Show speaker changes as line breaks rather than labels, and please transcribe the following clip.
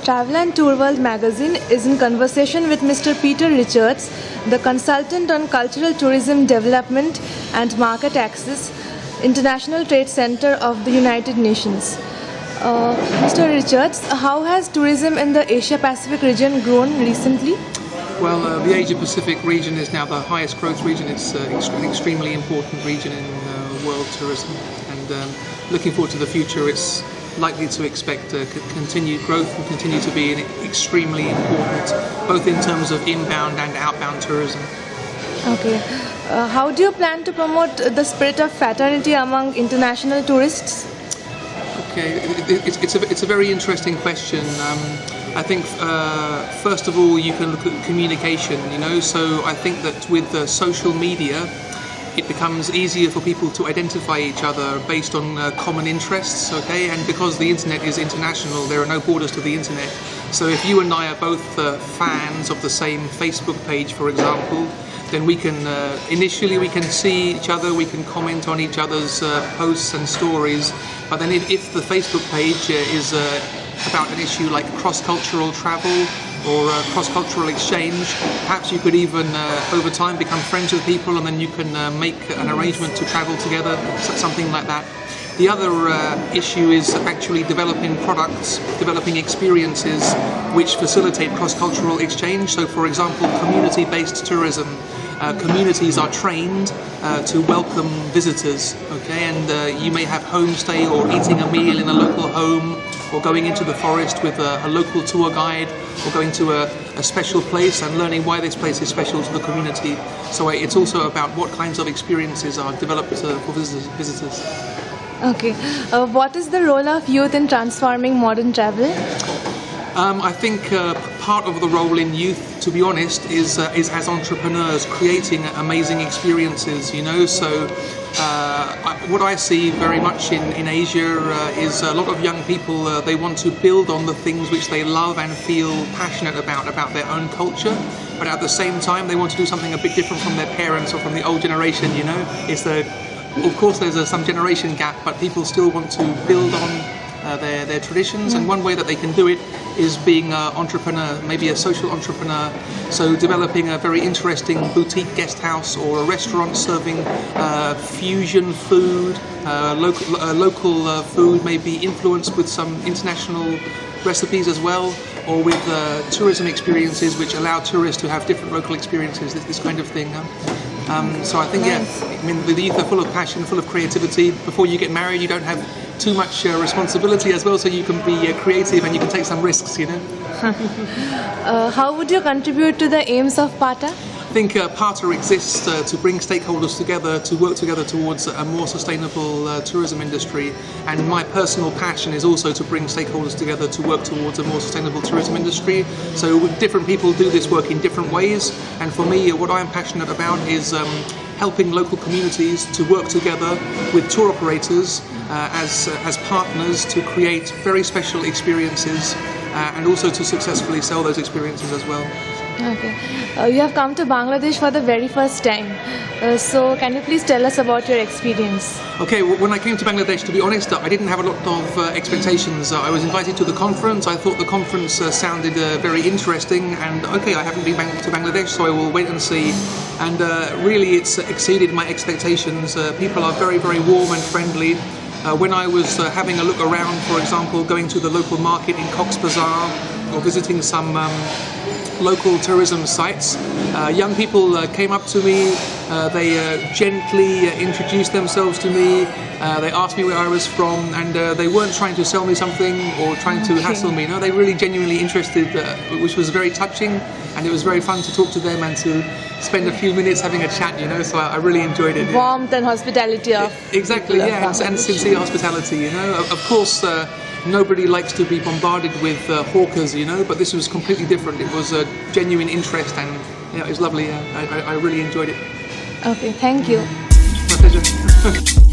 Travel and Tour World magazine is in conversation with Mr. Peter Richards, the consultant on cultural tourism development and market access, International Trade Center of the United Nations. Mr. Richards, how has tourism in the Asia-Pacific region grown recently?
Well, the Asia-Pacific region is now the highest growth region. It's an extremely important region in world tourism, and looking forward to the future, it's likely to expect continued growth and continue to be extremely important, both in terms of inbound and outbound tourism.
Okay. How do you plan to promote the spirit of fraternity among international tourists?
Okay, it's a very interesting question. I think first of all you can look at communication, so I think that with social media it becomes easier for people to identify each other based on common interests, okay? And because the internet is international, there are no borders to the internet. So if you and I are both fans of the same Facebook page, for example, then we can initially we can see each other, we can comment on each other's posts and stories. But then if the Facebook page is about an issue like cross-cultural travel or cross-cultural exchange, perhaps you could even over time become friends with people, and then you can make an arrangement to travel together, something like that. The other issue is actually developing products, developing experiences which facilitate cross-cultural exchange. So for example, community-based tourism. Communities are trained to welcome visitors, okay? And you may have homestay or eating a meal in a local home, or going into the forest with a local tour guide, or going to a special place and learning why this place is special to the community. So it's also about what kinds of experiences are developed for visitors.
Okay. What is the role of youth in transforming modern travel?
I think part of the role in youth, to be honest, is as entrepreneurs creating amazing experiences, So what I see very much in Asia is a lot of young people, they want to build on the things which they love and feel passionate about their own culture, but at the same time they want to do something a bit different from their parents or from the old generation, Of course there's some generation gap, but people still want to build on their traditions, and one way that they can do it is being an entrepreneur, maybe a social entrepreneur. So developing a very interesting boutique guest house or a restaurant serving fusion food, local food, maybe influenced with some international recipes as well, or with tourism experiences which allow tourists to have different local experiences, this kind of thing. So I think, the youth are full of passion, full of creativity. Before you get married, you don't have too much responsibility as well, so you can be creative and you can take some risks,
How would you contribute to the aims of PATA?
I think PATA exists to bring stakeholders together, to work together towards a more sustainable tourism industry. And my personal passion is also to bring stakeholders together to work towards a more sustainable tourism industry. So different people do this work in different ways. And for me, what I'm passionate about is helping local communities to work together with tour operators as partners to create very special experiences and also to successfully sell those experiences as well.
Okay. You have come to Bangladesh for the very first time. So can you please tell us about your experience?
Okay, when I came to Bangladesh, to be honest, I didn't have a lot of expectations. I was invited to the conference. I thought the conference sounded very interesting, and okay, I haven't been to Bangladesh, so I will wait and see. And really, it's exceeded my expectations. People are very, very warm and friendly. When I was having a look around, for example, going to the local market in Bazar or visiting some local tourism sites, young people came up to me, they gently introduced themselves to me, they asked me where I was from, and they weren't trying to sell me something or trying to hassle me. No, they were really genuinely interested, which was very touching, and it was very fun to talk to them and to spend a few minutes having a chat, so I really enjoyed it.
Warmth and hospitality of
exactly, yeah, and sincere hospitality, Of course, nobody likes to be bombarded with hawkers, but this was completely different. It was a genuine interest, and it was lovely. I really enjoyed it.
Okay, thank you.
My pleasure.